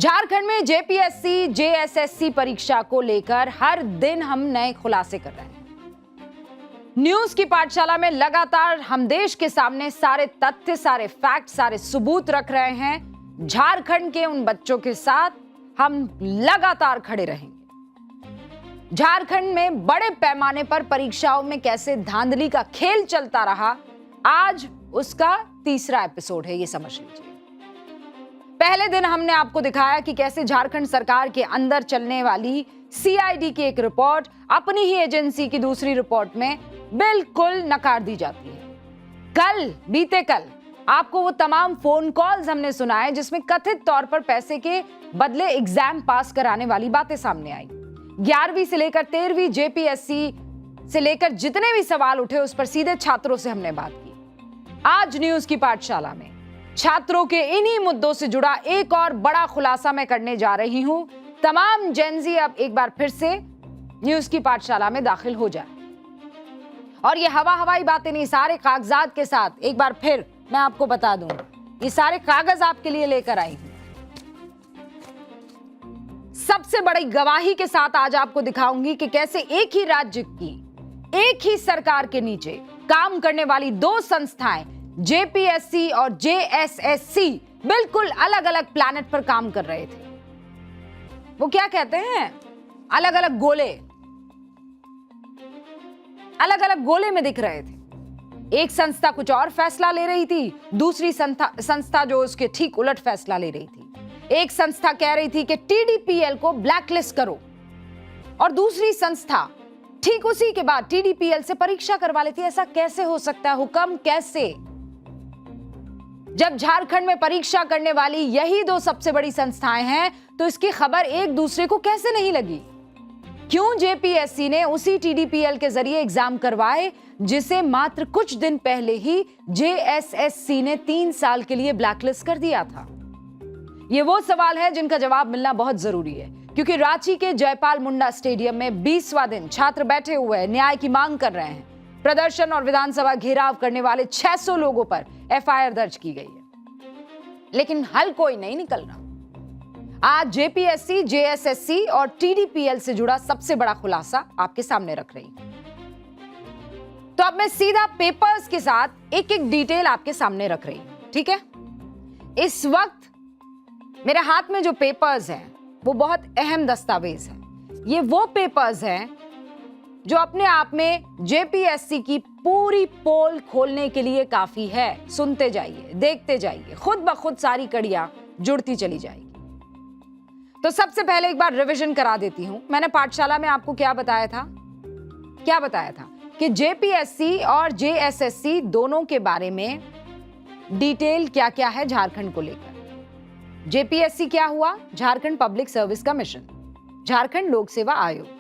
झारखंड में JPSC JSSC परीक्षा को लेकर हर दिन हम नए खुलासे कर रहे हैं। न्यूज की पाठशाला में लगातार हम देश के सामने सारे तथ्य, सारे फैक्ट, सारे सबूत रख रहे हैं। झारखंड के उन बच्चों के साथ हम लगातार खड़े रहेंगे। झारखंड में बड़े पैमाने पर परीक्षाओं में कैसे धांधली का खेल चलता रहा, आज उसका तीसरा एपिसोड है, ये समझ लीजिए। पहले दिन हमने आपको दिखाया कि कैसे झारखंड सरकार के अंदर चलने वाली सीआईडी की एक रिपोर्ट अपनी ही एजेंसी की दूसरी रिपोर्ट में बिल्कुल नकार दी जाती है। बीते कल आपको वो तमाम फोन कॉल्स हमने सुनाए जिसमें कथित तौर पर पैसे के बदले एग्जाम पास कराने वाली बातें सामने आई। 11वीं से लेकर 13वीं जेपीएससी से लेकर जितने भी सवाल उठे उस पर सीधे छात्रों से हमने बात की। आज न्यूज की पाठशाला में छात्रों के इन्हीं मुद्दों से जुड़ा एक और बड़ा खुलासा मैं करने जा रही हूं। तमाम जेनजी अब एक बार फिर से न्यूज की पाठशाला में दाखिल हो जाए और ये हवाई बातें नहीं, सारे कागजात के साथ एक बार फिर मैं आपको बता दूं, ये सारे कागज आपके लिए लेकर आई हूं। सबसे बड़ी गवाही के साथ आज आपको दिखाऊंगी कि कैसे एक ही राज्य की, एक ही सरकार के नीचे काम करने वाली दो संस्थाएं जेपीएससी और जेएसएससी बिल्कुल अलग अलग प्लैनेट पर काम कर रहे थे। वो क्या कहते हैं, अलग अलग गोले में दिख रहे थे। एक संस्था कुछ और फैसला ले रही थी, दूसरी संस्था जो उसके ठीक उलट फैसला ले रही थी। एक संस्था कह रही थी कि टीडीपीएल को ब्लैकलिस्ट करो और दूसरी संस्था ठीक उसी के बाद टीडीपीएल से परीक्षा करवा लेती। ऐसा कैसे हो सकता है? हुक्म कैसे? जब झारखंड में परीक्षा करने वाली यही दो सबसे बड़ी संस्थाएं हैं तो इसकी खबर एक दूसरे को कैसे नहीं लगी? क्यों जेपीएससी ने उसी टीडीपीएल के जरिए एग्जाम करवाए जिसे मात्र कुछ दिन पहले ही जेएसएससी ने 3 साल के लिए ब्लैकलिस्ट कर दिया था? ये वो सवाल है जिनका जवाब मिलना बहुत जरूरी है, क्योंकि रांची के जयपाल मुंडा स्टेडियम में 20वां दिन छात्र बैठे हुए हैं, न्याय की मांग कर रहे हैं। प्रदर्शन और विधानसभा घेराव करने वाले 600 लोगों पर एफआईआर दर्ज की गई है, लेकिन हल कोई नहीं निकल रहा। आज जेपीएससी, जेएसएससी और टीडीपीएल से जुड़ा सबसे बड़ा खुलासा आपके सामने रख रही हूं। तो अब मैं सीधा पेपर्स के साथ एक एक डिटेल आपके सामने रख रही हूं, ठीक है? इस वक्त मेरे हाथ में जो पेपर्स हैं वो बहुत अहम दस्तावेज हैं। ये वो पेपर्स हैं जो अपने आप में जेपीएससी की पूरी पोल खोलने के लिए काफी है। सुनते जाइए, देखते जाइए, खुद ब खुद सारी कड़ियां जुड़ती चली जाएगी। तो सबसे पहले एक बार रिवीजन करा देती हूं। मैंने पाठशाला में आपको क्या बताया था कि जेपीएससी और जेएसएससी दोनों के बारे में डिटेल क्या क्या है झारखंड को लेकर। जेपीएससी क्या हुआ? Jharkhand public service commission, Jharkhand लोक सेवा आयोग।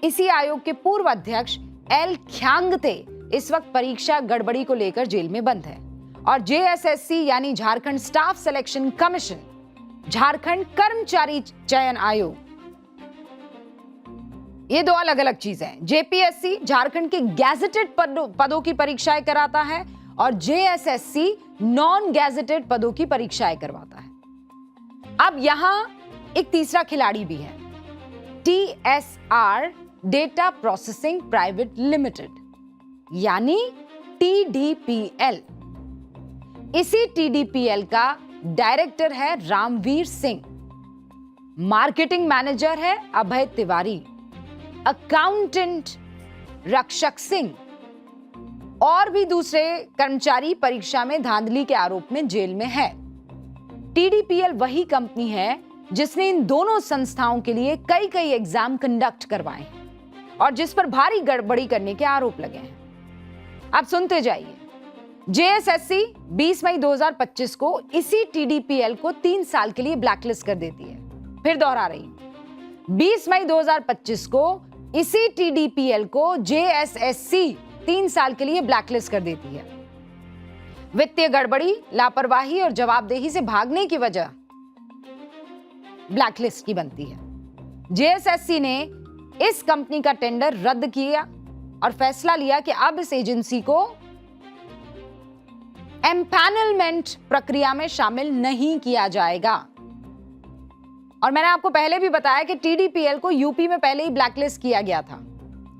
इसी आयोग के पूर्व अध्यक्ष एल ख्यांगते इस वक्त परीक्षा गड़बड़ी को लेकर जेल में बंद है। और जेएसएससी यानी Jharkhand staff selection commission, Jharkhand कर्मचारी चयन आयोग, ये दो अलग अलग चीजें हैं। जेपीएससी झारखंड के गैजेटेड पदों की परीक्षाएं कराता है और जेएसएससी नॉन गैजेटेड पदों की परीक्षाएं करवाता है। अब यहां एक तीसरा खिलाड़ी भी है, TSR data processing private limited यानी टीडीपीएल। इसी टीडीपीएल का डायरेक्टर है रामवीर सिंह, मार्केटिंग मैनेजर है अभय तिवारी, अकाउंटेंट रक्षक सिंह और भी दूसरे कर्मचारी परीक्षा में धांधली के आरोप में जेल में है। टीडीपीएल वही कंपनी है जिसने इन दोनों संस्थाओं के लिए कई एग्जाम कंडक्ट करवाए हैं और जिस पर भारी गड़बड़ी करने के आरोप लगे हैं। आप सुनते जाइए। जेएसएससी 20 मई 2025 को इसी टीडीपीएल को 3 साल के लिए ब्लैकलिस्ट कर देती है। फिर दोहरा रही हूं, 20 मई 2025 को इसी टीडीपीएल को जेएसएससी 3 साल के लिए ब्लैकलिस्ट कर देती है। वित्तीय गड़बड़ी, लापरवाही और जवाबदेही से भागने की वजह ब्लैकलिस्ट की बनती है। जेएसएससी ने इस कंपनी का टेंडर रद्द किया और फैसला लिया कि अब इस एजेंसी को एम्पैनलमेंट प्रक्रिया में शामिल नहीं किया जाएगा। और मैंने आपको पहले भी बताया कि टीडीपीएल को यूपी में पहले ही ब्लैकलिस्ट किया गया था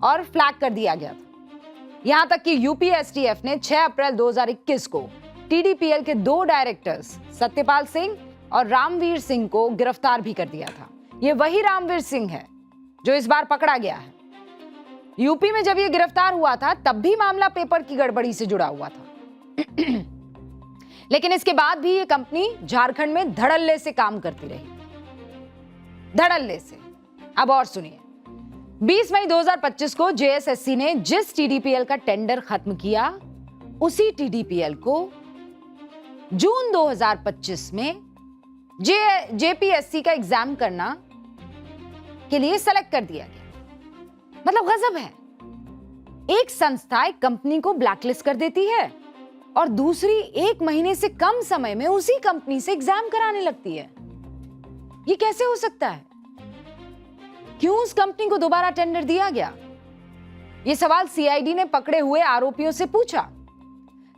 और फ्लैग कर दिया गया था। यहां तक कि यूपी एसटीएफ ने 6 अप्रैल 2021 को टीडीपीएल के 2 डायरेक्टर्स सत्यपाल सिंह और रामवीर सिंह को गिरफ्तार भी कर दिया था। ये वही रामवीर सिंह है जो इस बार पकड़ा गया है। यूपी में जब ये गिरफ्तार हुआ था तब भी मामला पेपर की गड़बड़ी से जुड़ा हुआ था। लेकिन इसके बाद भी ये कंपनी झारखंड में धड़ल्ले से काम करती रही, धड़ल्ले से। अब और सुनिए, 20 मई 2025 को जेएसएससी ने जिस टीडीपीएल का टेंडर खत्म किया, उसी टीडीपीएल को जून 2025 में जेपीएससी का एग्जाम करना के लिए सेलेक्ट कर दिया गया। मतलब गजब है, एक संस्था एक कंपनी को ब्लैकलिस्ट कर देती है और दूसरी 1 महीने से कम समय में उसी कंपनी से एग्जाम कराने लगती है। ये कैसे हो सकता है? क्यों उस कंपनी को दोबारा टेंडर दिया गया? यह सवाल सीआईडी ने पकड़े हुए आरोपियों से पूछा।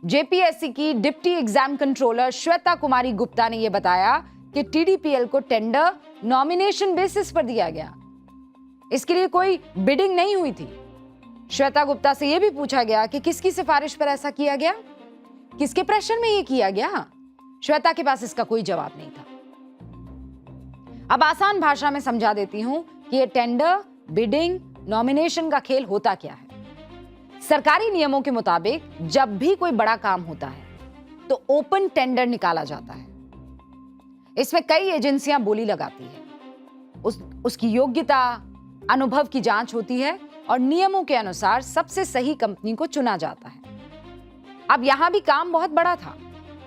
जेपीएससी की डिप्टी एग्जाम कंट्रोलर श्वेता कुमारी गुप्ता ने यह बताया कि टीडीपीएल को टेंडर नॉमिनेशन बेसिस पर दिया गया, इसके लिए कोई बिडिंग नहीं हुई थी। श्वेता गुप्ता से यह भी पूछा गया कि किसकी सिफारिश पर ऐसा किया गया, किसके प्रेशर में यह किया गया। श्वेता के पास इसका कोई जवाब नहीं था। अब आसान भाषा में समझा देती हूं कि यह टेंडर, बिडिंग, नॉमिनेशन का खेल होता क्या है। सरकारी नियमों के मुताबिक जब भी कोई बड़ा काम होता है तो ओपन टेंडर निकाला जाता है। इसमें कई एजेंसियां बोली लगाती है, उसकी योग्यता, अनुभव की जांच होती है और नियमों के अनुसार सबसे सही कंपनी को चुना जाता है। अब यहां भी काम बहुत बड़ा था,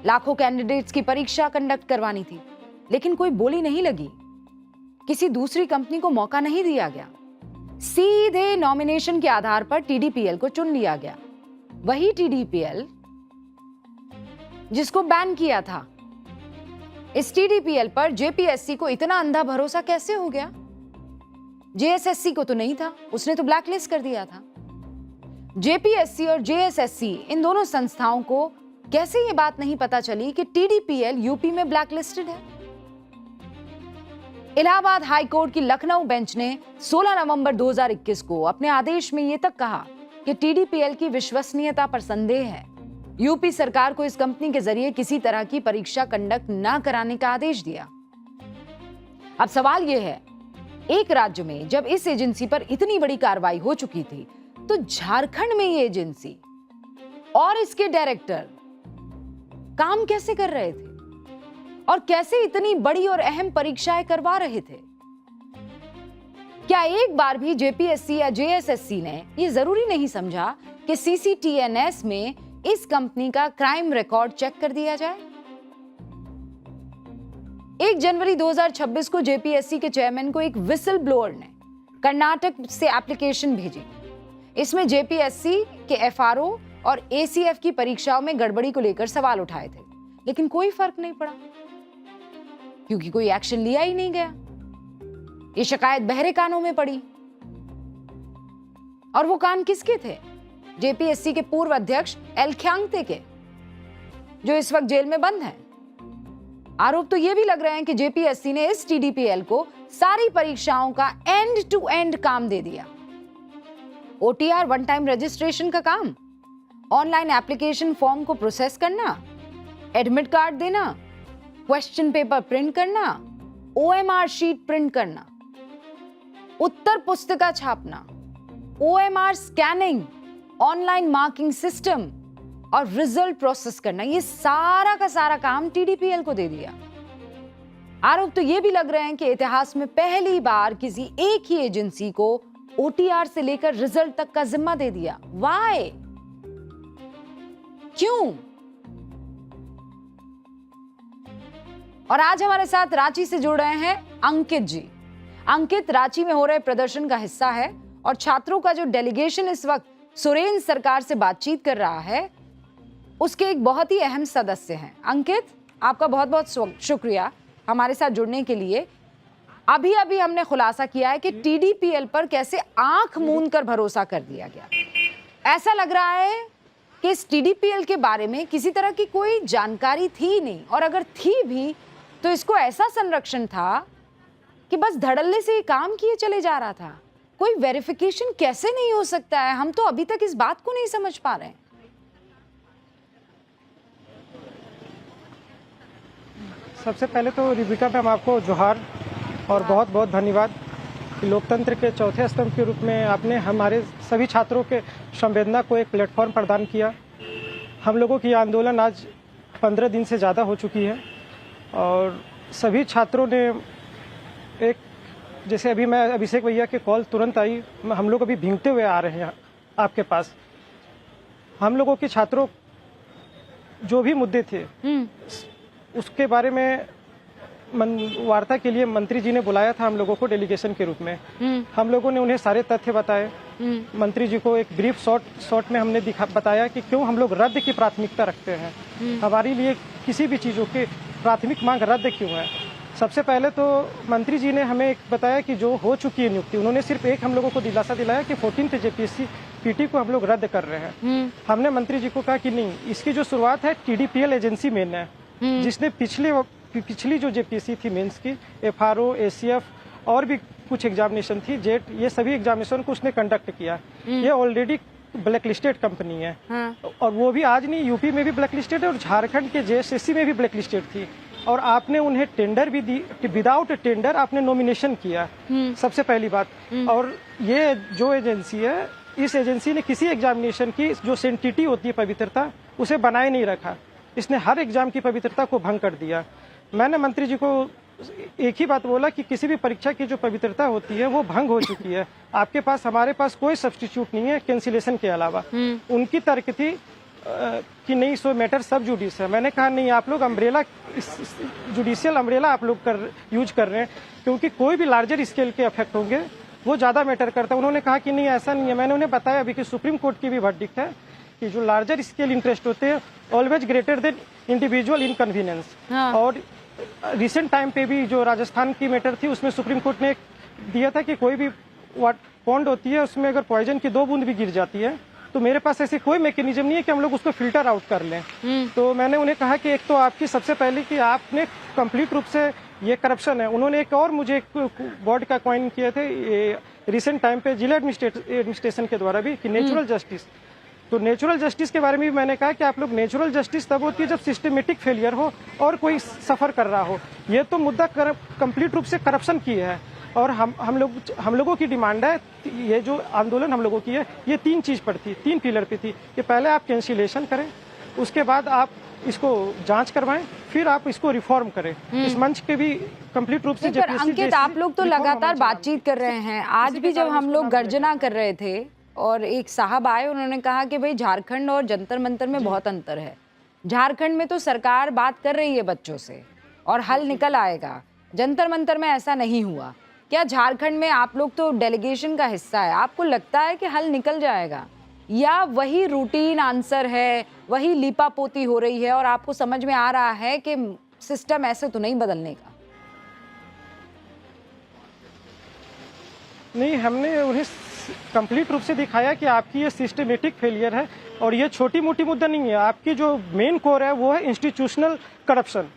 लाखों कैंडिडेट्स की परीक्षा कंडक्ट करवानी थी, लेकिन कोई बोली नहीं लगी, किसी दूसरी कंपनी को मौका नहीं दिया गया। सीधे नॉमिनेशन के आधार पर टीडीपीएल को चुन लिया गया। वही टीडीपीएल जिसको बैन किया था। इस टीडीपीएल पर जेपीएससी को इतना अंधा भरोसा कैसे हो गया? जेएसएससी को तो नहीं था, उसने तो ब्लैकलिस्ट कर दिया था। जेपीएससी और जेएसएससी, इन दोनों संस्थाओं को कैसे ये बात नहीं पता चली कि टीडीपीएल यूपी में ब्लैकलिस्टेड है? इलाहाबाद हाई कोर्ट की लखनऊ बेंच ने 16 नवंबर 2021 को अपने आदेश में यह तक कहा कि टीडीपीएल की विश्वसनीयता पर संदेह है। यूपी सरकार को इस कंपनी के जरिए किसी तरह की परीक्षा कंडक्ट न कराने का आदेश दिया। अब सवाल यह है, एक राज्य में जब इस एजेंसी पर इतनी बड़ी कार्रवाई हो चुकी थी, तो झारखंड में ये एजेंसी और इसके डायरेक्टर काम कैसे कर रहे थे और कैसे इतनी बड़ी और अहम परीक्षाएं करवा रहे थे? क्या एक बार भी जेपीएससी या जेएसएससी ने यह जरूरी नहीं समझा कि सीसीटीएनएस में इस कंपनी का क्राइम रिकॉर्ड चेक कर दिया जाए? 1 जनवरी 2026 को जेपीएससी के चेयरमैन को एक विसल ब्लोअर ने कर्नाटक से एप्लीकेशन भेजी। इसमें जेपीएससी के एफआरओ और एसीएफ की परीक्षाओं में गड़बड़ी को लेकर सवाल उठाए थे, लेकिन कोई फर्क नहीं पड़ा क्योंकि कोई एक्शन लिया ही नहीं गया। ये शिकायत बहरे कानों में पड़ी। और वो कान किसके थे? जेपीएससी के पूर्व अध्यक्ष एल ख्यांगते के, जो इस वक्त जेल में बंद हैं। आरोप तो ये भी लग रहे हैं कि जेपीएससी ने इस टीडीपीएल को सारी परीक्षाओं का एंड टू एंड काम दे दिया। ओटीआर, वन टाइम रजिस्ट्रेशन का काम, ऑनलाइन एप्लीकेशन फॉर्म को प्रोसेस करना, एडमिट कार्ड देना, क्वेश्चन पेपर प्रिंट करना, ओएमआर शीट प्रिंट करना, उत्तर पुस्तिका छापना, OMR scanning, online marking system और रिजल्ट प्रोसेस करना, ये सारा का सारा काम टीडीपीएल को दे दिया। आरोप तो ये भी लग रहे हैं कि इतिहास में पहली बार किसी एक ही एजेंसी को ओटीआर से लेकर रिजल्ट तक का जिम्मा दे दिया। व्हाई? क्यों? और आज हमारे साथ रांची से जुड़ रहे हैं अंकित जी। अंकित रांची में हो रहे प्रदर्शन का हिस्सा है और छात्रों का जो डेलीगेशन इस वक्त सुरेंद्र सरकार से बातचीत कर रहा है, उसके एक बहुत ही अहम सदस्य हैं। अंकित, आपका बहुत बहुत शुक्रिया हमारे साथ जुड़ने के लिए। अभी अभी हमने खुलासा किया है कि टीडीपीएल पर कैसे आंख मूंद कर भरोसा कर दिया गया। ऐसा लग रहा है कि इस टीडीपीएल के बारे में किसी तरह की कोई जानकारी थी नहीं, और अगर थी भी तो इसको ऐसा संरक्षण था कि बस धड़ल्ले से ये काम किए चले जा रहा था। कोई वेरिफिकेशन कैसे नहीं हो सकता है? हम तो अभी तक इस बात को नहीं समझ पा रहे हैं। सबसे पहले तो रिबिका मैम आपको जोहार और बहुत बहुत धन्यवाद कि लोकतंत्र के चौथे स्तंभ के रूप में आपने हमारे सभी छात्रों के संवेदना को एक प्लेटफॉर्म प्रदान किया। हम लोगों की आंदोलन आज 15 दिन से ज़्यादा हो चुकी है और सभी छात्रों ने एक, जैसे अभी मैं अभिषेक भैया के कॉल तुरंत आई, हम लोग अभी भींगते हुए आ रहे हैं आपके पास। हम लोगों के छात्रों जो भी मुद्दे थे उसके बारे में वार्ता के लिए मंत्री जी ने बुलाया था हम लोगों को डेलीगेशन के रूप में। हम लोगों ने उन्हें सारे तथ्य बताए। मंत्री जी को एक ब्रीफ शॉर्ट में हमने बताया कि क्यों हम लोग रद्द की प्राथमिकता रखते हैं। हमारे लिए किसी भी चीज़ों की प्राथमिक मांग रद्द क्यों है। सबसे पहले तो मंत्री जी ने हमें एक बताया कि जो हो चुकी है नियुक्ति, उन्होंने सिर्फ एक हम लोगों को दिलासा दिलाया कि 14th JPSC PT को हम लोग रद्द कर रहे हैं। हमने मंत्री जी को कहा कि नहीं, इसकी जो शुरुआत है TDPL एजेंसी मेन है, जिसने पिछली जो JPSC थी मेंस की, FRO, ACF और भी कुछ एग्जामिनेशन थी, जेट, ये सभी एग्जामिनेशन को उसने कंडक्ट किया। ये ऑलरेडी ब्लैक लिस्टेड कंपनी है। और वो भी आज नहीं, यूपी में भी ब्लैक लिस्टेड है और झारखंड के JSSC में भी ब्लैक लिस्टेड थी। और आपने उन्हें टेंडर भी दी, विदाउट टेंडर आपने नॉमिनेशन किया, सबसे पहली बात। और ये जो एजेंसी है, इस एजेंसी ने किसी एग्जामिनेशन की जो सेंटिटी होती है, पवित्रता, उसे बनाए नहीं रखा। इसने हर एग्जाम की पवित्रता को भंग कर दिया। मैंने मंत्री जी को एक ही बात बोला कि किसी भी परीक्षा की जो पवित्रता होती है वो भंग हो चुकी है। आपके पास, हमारे पास कोई सब्स्टिट्यूट नहीं है कैंसिलेशन के अलावा। उनकी तर्क थी कि नहीं, सो मैटर सब जुडिस है। मैंने कहा नहीं, आप लोग अम्ब्रेला, जुडिशियल अम्ब्रेला आप लोग यूज कर रहे हैं, क्योंकि कोई भी लार्जर स्केल के इफेक्ट होंगे वो ज़्यादा मैटर करता है। उन्होंने कहा कि नहीं, ऐसा नहीं है। मैंने उन्हें बताया अभी कि सुप्रीम कोर्ट की भी वर्डिक्ट है कि जो लार्जर स्केल इंटरेस्ट होते हैं always greater than individual inconvenience. और रिसेंट टाइम पे भी जो राजस्थान की मैटर थी, उसमें सुप्रीम कोर्ट ने दिया था कि कोई भी पॉन्ड होती है, उसमें अगर पॉइजन की 2 बूंद भी गिर जाती है तो मेरे पास ऐसी कोई मैकेनिज्म नहीं है कि हम लोग उसको फिल्टर आउट कर लें। तो मैंने उन्हें कहा कि एक तो आपकी सबसे पहले कि आपने कंप्लीट रूप से ये करप्शन है। उन्होंने एक और मुझे वर्ड का कॉइन किए थे रिसेंट टाइम पे जिला एडमिनिस्ट्रेशन के द्वारा भी, कि नेचुरल जस्टिस। तो नेचुरल जस्टिस के बारे में भी मैंने कहा कि आप लोग, नेचुरल जस्टिस तब होती है जब सिस्टमेटिक फेलियर हो और कोई सफर कर रहा हो। ये तो मुद्दा कंप्लीट रूप से करप्शन की है। और हम लोगों की डिमांड है, ये जो आंदोलन हम लोगों की है, ये 3 चीज पर थी, 3 पिलर पे थी कि पहले आप कैंसिलेशन करें, उसके बाद आप इसको जांच करवाएं, फिर आप इसको रिफॉर्म करें। इस मंच के भी कंप्लीट रूप से अंकित, आप लोग तो लगातार बातचीत कर रहे हैं। आज भी जब हम लोग गर्जना कर रहे थे और एक साहब आए, उन्होंने कहा कि भाई झारखंड और जंतर मंतर में बहुत अंतर है। झारखंड में तो सरकार बात कर रही है बच्चों से और हल निकल आएगा, जंतर मंतर में ऐसा नहीं हुआ। क्या झारखंड में, आप लोग तो डेलीगेशन का हिस्सा है, आपको लगता है कि हल निकल जाएगा, या वही रूटीन आंसर है, वही लीपापोती हो रही है और आपको समझ में आ रहा है कि सिस्टम ऐसे तो नहीं बदलने का? नहीं, हमने उन्हें कंप्लीट रूप से दिखाया कि आपकी ये सिस्टमेटिक फेलियर है और ये छोटी मोटी मुद्दा नहीं है। आपकी जो मेन कोर है वो है इंस्टीट्यूशनल करप्शन।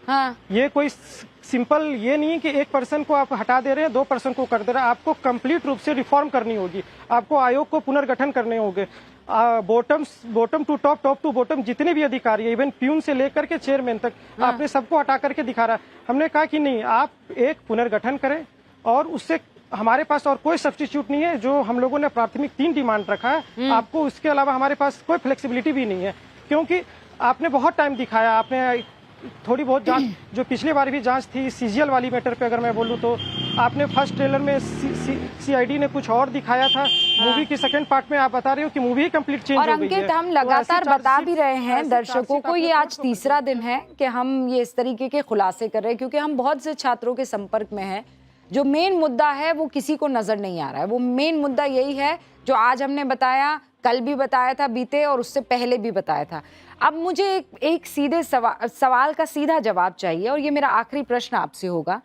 ये कोई सिंपल ये नहीं है कि एक पर्सन को आप हटा दे रहे हैं, 2 पर्सन को कर दे रहे हैं। आपको कंप्लीट रूप से रिफॉर्म करनी होगी। आपको आयोग को पुनर्गठन करने होंगे। Bottom to top, top to bottom, जितने भी अधिकारी है, इवन प्यून से लेकर के चेयरमैन तक, आपने सबको हटा करके दिखा रहा है। हमने कहा कि नहीं, आप एक पुनर्गठन करें और उससे हमारे पास और कोई सब्स्टिट्यूट नहीं है। जो हम लोगों ने प्राथमिक 3 डिमांड रखा है, आपको उसके अलावा हमारे पास कोई फ्लेक्सिबिलिटी भी नहीं है, क्योंकि आपने बहुत टाइम दिखाया। आपने थोड़ी बहुत जांच, जो पिछली बार भी जांच थी CGL वाली मैटर पे अगर मैं बोलूं तो, आपने फर्स्ट ट्रेलर में CID ने कुछ और दिखाया था। मूवी की सेकंड पार्ट में आप बता रहे हो कि मूवी कंप्लीट चेंज हो गई है। और अंकित, हम लगातार बता भी रहे हैं दर्शकों को, ये आज तीसरा दिन है कि हम ये इस तरीके के खुलासे कर रहे हैं, क्योंकि हम बहुत से छात्रों के संपर्क में हैं। जो मेन मुद्दा है वो किसी को नजर नहीं आ रहा है। वो मेन मुद्दा यही है जो आज हमने बताया, कल भी बताया था, बीते और उससे पहले भी बताया था। अब मुझे एक सीधे सवाल का सीधा जवाब चाहिए, और ये मेरा आखिरी प्रश्न आपसे होगा।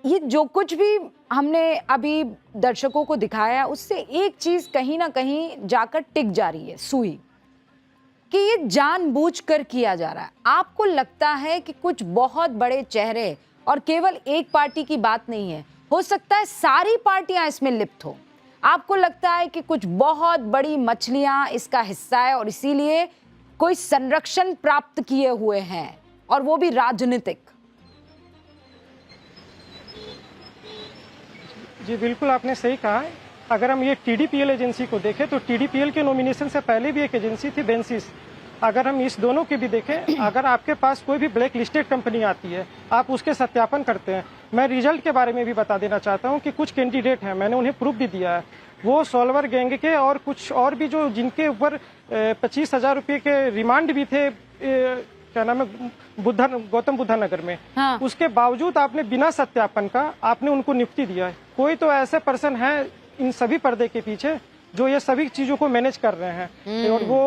ये जो कुछ भी हमने अभी दर्शकों को दिखाया, उससे एक चीज कहीं ना कहीं जाकर टिक जा रही है, सुई, कि ये जानबूझकर किया जा रहा है। आपको लगता है कि कुछ बहुत बड़े चेहरे, और केवल एक पार्टी की बात नहीं है, हो सकता है सारी पार्टियां इसमें लिप्त हो। आपको लगता है कि कुछ बहुत बड़ी मछलियां इसका हिस्सा है और इसीलिए कोई संरक्षण प्राप्त किए हुए हैं, और वो भी राजनीतिक। जी बिल्कुल, आपने सही कहा है। अगर हम ये टीडीपीएल एजेंसी को देखें तो टीडीपीएल के नॉमिनेशन से पहले भी एक एजेंसी थी बेंसिस। अगर हम इस दोनों के भी देखें, अगर आपके पास कोई भी ब्लैक लिस्टेड कंपनी आती है, आप उसके सत्यापन करते हैं। मैं रिजल्ट के बारे में भी बता देना चाहता हूं कि कुछ कैंडिडेट हैं, मैंने उन्हें प्रूफ भी दिया है, वो सॉल्वर गैंग के और कुछ और भी जो जिनके ऊपर 25,000 रुपये के रिमांड भी थे, क्या नाम है, गौतम बुद्धा नगर में। हाँ। उसके बावजूद आपने बिना सत्यापन का आपने उनको नियुक्ति दिया है। कोई तो ऐसे पर्सन है इन सभी पर्दे के पीछे जो ये सभी चीजों को मैनेज कर रहे हैं। और वो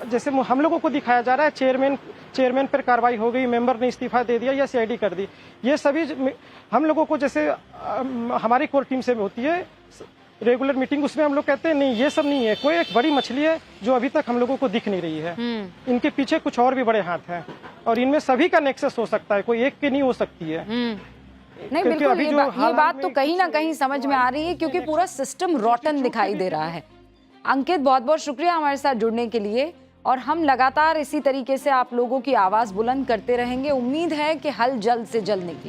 जैसे हम लोगों को दिखाया जा रहा है, चेयरमैन पर कार्रवाई हो गई, मेंबर ने इस्तीफा दे दिया या सीआईडी कर दी। ये सभी हम लोगों को, जैसे हमारी कोर टीम से होती है रेगुलर मीटिंग, उसमें हम लोग कहते हैं नहीं ये सब नहीं है, कोई एक बड़ी मछली है जो अभी तक हम लोगों को दिख नहीं रही है। इनके पीछे कुछ और भी बड़े हाथ हैं और इनमें सभी का नेक्सस हो सकता है, कोई एक की नहीं हो सकती है। नहीं बिल्कुल, ये बात तो कहीं ना कहीं समझ में आ रही है, क्योंकि पूरा सिस्टम रॉटन दिखाई दे रहा है। अंकित, बहुत बहुत शुक्रिया हमारे साथ जुड़ने के लिए, और हम लगातार इसी तरीके से आप लोगों की आवाज बुलंद करते रहेंगे। उम्मीद है कि हल जल्द से जल्द निकले।